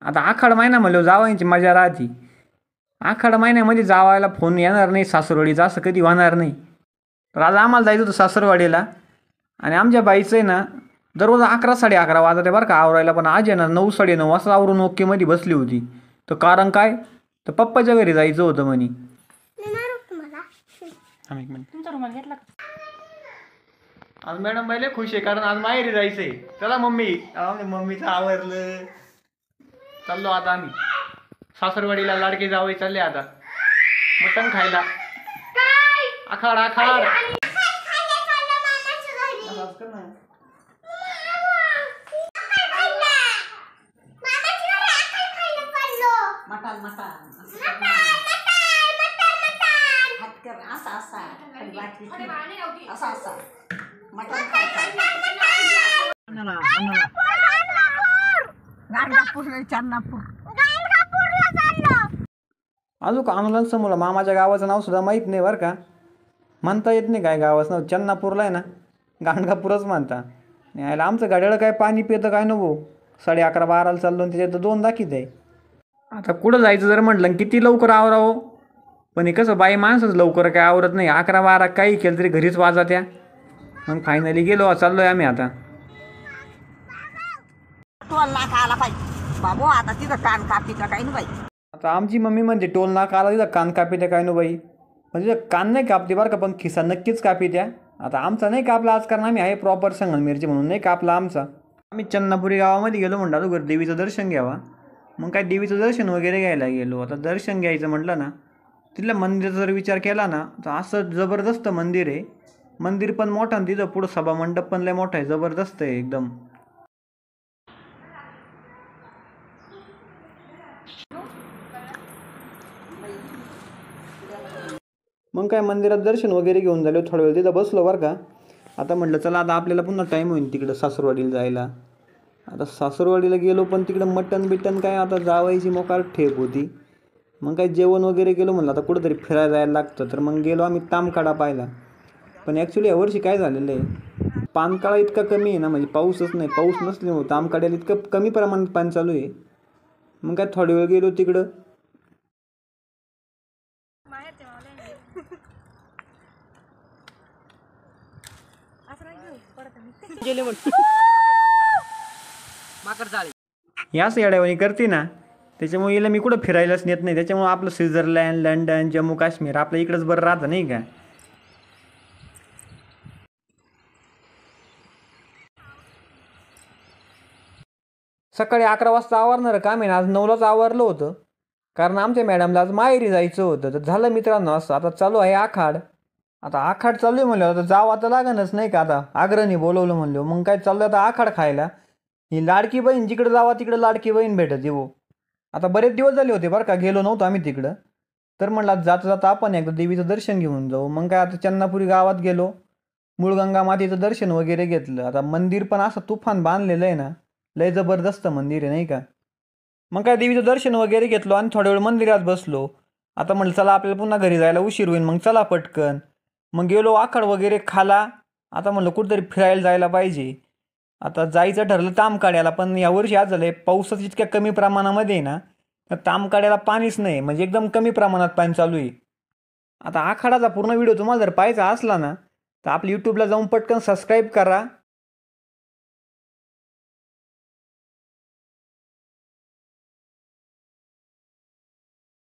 आता आखाड महिना म्हणलं जावायची मजा राहते. आखाड महिन्यामध्ये जावायला फोन येणार नाही सासूरवाडीचा असं कधी होणार नाही. तर आज आम्हाला जायचं होतं सासूरवाडीला आणि आमच्या बाईचं आहे ना दररोज 11 11:30 वाजते बरं का आवरायला. पण आज आहे ना 9 9:30 वाजता आवरून ओकेमध्ये बसली होती. तर कारण काय, तर पप्पाच्या घरी जायचं होतं म्हणे. आज मॅडम बाईले खुश आहे कारण आज माहेरी जायचंय. चला मम्मी, मम्मीचं आवरलं. चाललो आता आम्ही सासरवाडीला. लाडके जावई चालले आता मटण खायला. आखाड आखाड अजून आम्हाला समोर मामाच्या गावाचं नाव सुद्धा माहीत नाही बरं का. म्हणता येत नाही काय गावाचं नाव. चन्नापूरला आहे ना गाणगापूरच म्हणता. यायला आमचं गाड्याला काय पाणी पितं काय नको. 11:30 12 चाललो आणि त्याच्यात 2 दाखीत आहे. आता कुठं जायचं जर म्हटलं किती लवकर आवरावं. पण हे कसं बाई माणसंच लवकर काय आवरत नाही. 11 12 काही केलं तरी घरीच वाजा त्या. मग फायनली गेलो चाललो आहे आम्ही आता. आता तिथं कान कापीचा काही नाही बाई. आता आमची मम्मी म्हणते टोल नाका आला तिथं कान कापी त्या काय नो बाई. म्हणजे कान नाही कापते बरं का पण खिसा नक्कीच कापी त्या. आता आमचा नाही कापला आज कारण आम्ही आहे प्रॉपर संगमनेरचे म्हणून नाही कापला आमचा. आम्ही चन्नापुरी गावामध्ये गेलो म्हणलं अगोदर देवीचं दर्शन घ्यावा. मग काय देवीचं दर्शन वगैरे घ्यायला गेलो. आता दर्शन घ्यायचं म्हटलं ना तिथल्या मंदिराचा जर विचार केला ना तर असं जबरदस्त मंदिर आहे. मंदिर पण मोठं आणि तिथं पुढं सभा मंडप पण लय मोठा आहे. जबरदस्त आहे एकदम. मग काय मंदिरात दर्शन वगैरे घेऊन झालं. थोडा वेळ तिथं बसलो बरं का. आता म्हटलं चला आता आपल्याला पुन्हा टाईम होईल तिकडं सासूरवाडीला जायला. आता सासूरवाडीला गेलो पण तिकडं मटण बिटन काय आता जावायची मोकार ठेप होती. मग काय जेवण वगैरे केलं म्हणलं आता कुठंतरी फिरायला जायला लागतं. तर मग गेलो आम्ही तामकाडा पाहायला. पण ॲक्च्युली यावर्षी काय झालेलं आहे पानकाळा इतका कमी आहे ना म्हणजे पाऊसच नाही. पाऊस नसल्यामुळे तामकाड्याला इतकं कमी प्रमाणात पाणी चालू आहे. मग काय थोडा वेळ गेलो तिकडं. याच येड्यावानी करते ना त्याच्यामुळे याला मी कुठं फिरायलाच नेत नाही. त्याच्यामुळे आपलं स्वित्झर्लंड लंडन जम्मू काश्मीर आपलं इकडंच बरं राहतं नाही का. सकाळी 11 वाजता आवरणार काम आहे ना आज 9लाच आवरलं होतं कारण आमच्या मॅडमला आज माहेरी जायचं होतं. तर झालं मित्रांनो असं. आता चालू आहे आखाड. आता आखाड चालू आहे म्हणलं आता जावं आता लागणच नाही का. आता आग्रहाने बोलवलं म्हणलं मग काय चाललं आता आखाड खायला. ही लाडकी बहीण जिकडे जावा तिकडे लाडकी बहीण भेटत येऊ. आता बरेच दिवस झाले होते बरं का गेलो नव्हतो आम्ही तिकडं. तर म्हणलं जाता जाता आपण एकदा देवीचं दर्शन घेऊन जाऊ. मग काय आता चन्नापुरी गावात गेलो. मूळगंगा मातेचं दर्शन वगैरे घेतलं. आता मंदिर पण असं तुफान बांधलेलं आहे ना लय जबरदस्त मंदिर आहे नाही का. मग काय देवीचं दर्शन वगैरे घेतलो आणि थोड्या वेळ मंदिरात बसलो. आता म्हटलं चला आपल्याला पुन्हा घरी जायला उशीर होईल मग चला पटकन. मग गेलो आखाड वगैरे खाला. आता म्हणलं कुठंतरी फिरायला जायला पाहिजे. आता जायचं ठरलं तामकाड्याला. पण यावर्षी आज झालं आहे पाऊसच इतक्या कमी प्रमाणामध्ये आहे ना तर तामकाड्याला पाणीच नाही म्हणजे एकदम कमी प्रमाणात पाणी चालू आहे. आता आखाडाचा पूर्ण व्हिडिओ तुम्हाला जर पाहायचा असला ना तर आपल्या यूट्यूबला जाऊन पटकन सबस्क्राईब करा